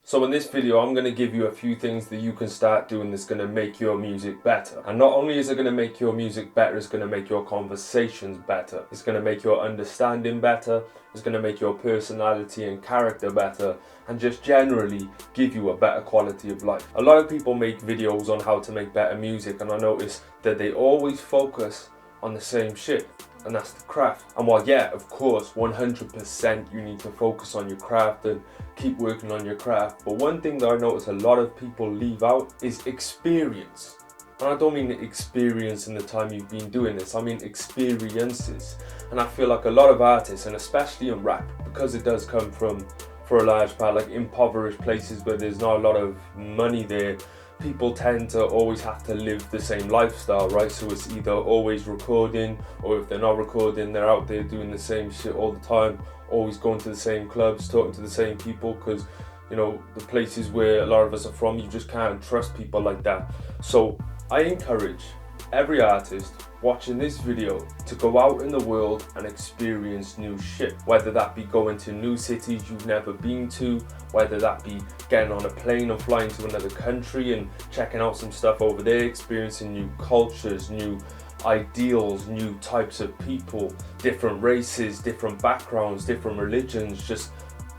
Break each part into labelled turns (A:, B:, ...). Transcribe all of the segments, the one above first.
A: So in this video, I'm going to give you a few things that you can start doing that's going to make your music better. And not only is it going to make your music better, it's going to make your conversations better. It's going to make your understanding better. It's going to make your personality and character better. And just generally give you a better quality of life. A lot of people make videos on how to make better music, and I notice that they always focus on the same shit. And that's the craft. And while yeah, of course, 100% you need to focus on your craft and keep working on your craft, but one thing that I notice a lot of people leave out is experience. And I don't mean experience in the time you've been doing this, I mean experiences. And I feel like a lot of artists, and especially in rap, because it does come from, for a large part, like impoverished places where there's not a lot of money there, people tend to always have to live the same lifestyle, right? So it's either always recording, or if they're not recording, they're out there doing the same shit all the time, always going to the same clubs, talking to the same people, because, you know, the places where a lot of us are from, you just can't trust people like that. So I encourage every artist watching this video to go out in the world and experience new shit, whether that be going to new cities you've never been to, whether that be getting on a plane and flying to another country and checking out some stuff over there, experiencing new cultures, new ideals, new types of people, different races, different backgrounds, different religions, just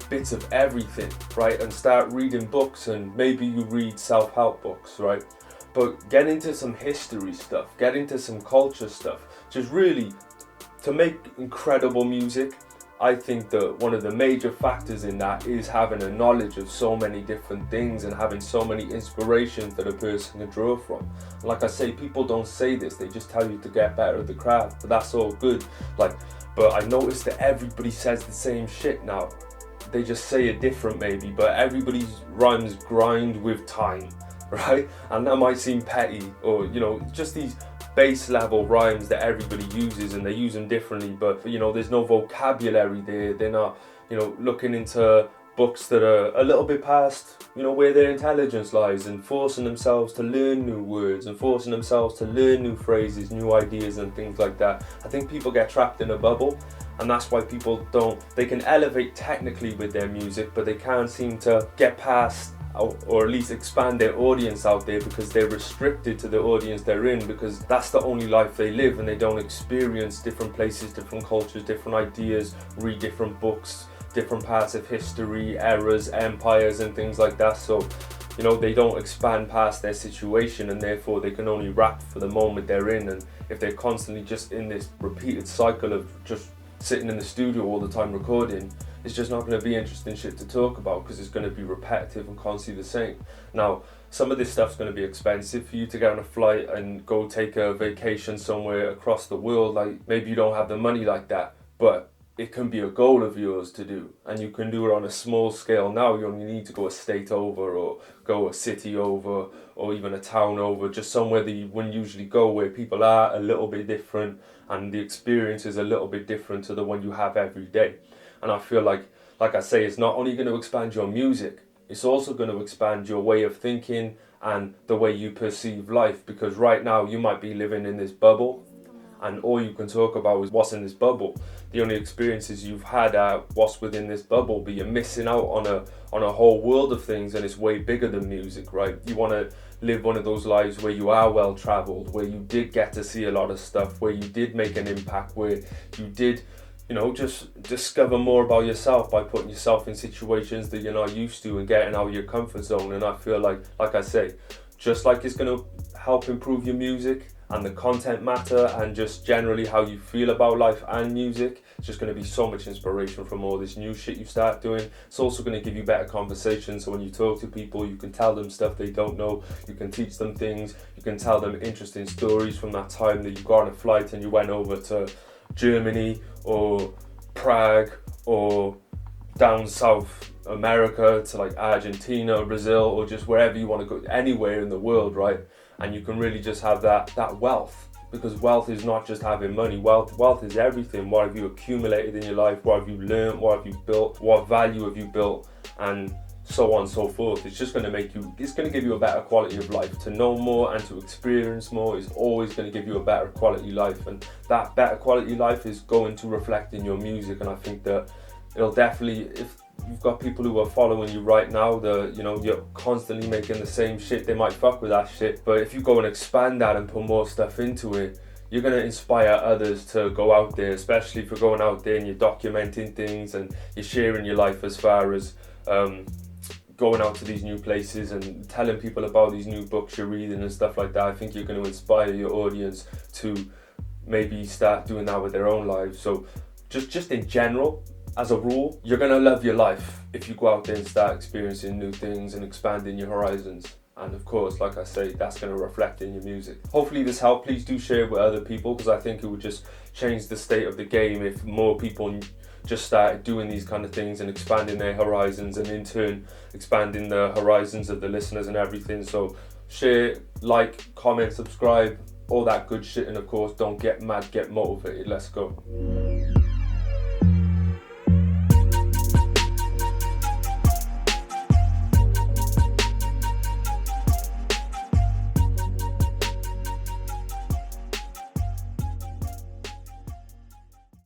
A: bits of everything, right? And start reading books, and maybe you read self-help books, right? But get into some history stuff, get into some culture stuff, just really to make incredible music. I think that one of the major factors in that is having a knowledge of so many different things and having so many inspirations that a person can draw from. And like I say, people don't say this, they just tell you to get better at the craft, but that's all good. But I noticed that everybody says the same shit now. They just say it different maybe, but everybody's rhymes grind with time, right? And that might seem petty, or, you know, just these base level rhymes that everybody uses, and they use them differently, but you know, there's no vocabulary there. They're not, you know, looking into books that are a little bit past, you know, where their intelligence lies, and forcing themselves to learn new words and forcing themselves to learn new phrases, new ideas and things like that. I think people get trapped in a bubble, and that's why people they can elevate technically with their music, but they can't seem to get past, or at least expand their audience out there, because they're restricted to the audience they're in, because that's the only life they live, and they don't experience different places, different cultures, different ideas, read different books, different parts of history, eras, empires and things like that. So, you know, they don't expand past their situation, and therefore they can only rap for the moment they're in. And if they're constantly just in this repeated cycle of just sitting in the studio all the time recording, it's just not going to be interesting shit to talk about, because it's going to be repetitive and constantly the same. Now, some of this stuff's going to be expensive for you to get on a flight and go take a vacation somewhere across the world. Like, maybe you don't have the money like that, but it can be a goal of yours to do, and you can do it on a small scale. Now you only need to go a state over, or go a city over, or even a town over, just somewhere that you wouldn't usually go, where people are a little bit different and the experience is a little bit different to the one you have every day. And I feel like I say, it's not only going to expand your music, it's also going to expand your way of thinking and the way you perceive life, because right now you might be living in this bubble, and all you can talk about is what's in this bubble. The only experiences you've had are what's within this bubble, but you're missing out on a whole world of things, and it's way bigger than music, right? You want to live one of those lives where you are well traveled, where you did get to see a lot of stuff, where you did make an impact, where you did, you know, just discover more about yourself by putting yourself in situations that you're not used to and getting out of your comfort zone. And I feel like I say, just like it's going to help improve your music and the content matter, and just generally how you feel about life and music, it's just going to be so much inspiration from all this new shit you start doing. It's also going to give you better conversations, so when you talk to people, you can tell them stuff they don't know, you can teach them things, you can tell them interesting stories from that time that you got on a flight and you went over to Germany or Prague or down South America to like Argentina or Brazil, or just wherever you want to go, anywhere in the world, right? And you can really just have that wealth, because wealth is not just having money. Wealth is everything. What have you accumulated in your life? What have you learned? What have you built? What value have you built? And so on and so forth. It's just going to it's going to give you a better quality of life. To know more and to experience more is always going to give you a better quality life, and that better quality life is going to reflect in your music. And I think that it'll definitely, if you've got people who are following you right now, you're constantly making the same shit, they might fuck with that shit, but if you go and expand that and put more stuff into it, you're going to inspire others to go out there, especially if you're going out there and you're documenting things and you're sharing your life as far as going out to these new places and telling people about these new books you're reading and stuff like that. I think you're going to inspire your audience to maybe start doing that with their own lives. So just in general, as a rule, you're going to love your life if you go out there and start experiencing new things and expanding your horizons. And of course, like I say, that's going to reflect in your music. Hopefully this helped. Please do share it with other people, because I think it would just change the state of the game if more people just started doing these kind of things and expanding their horizons, and in turn expanding the horizons of the listeners and everything. So share, like, comment, subscribe, all that good shit, and of course don't get mad, get motivated. Let's go.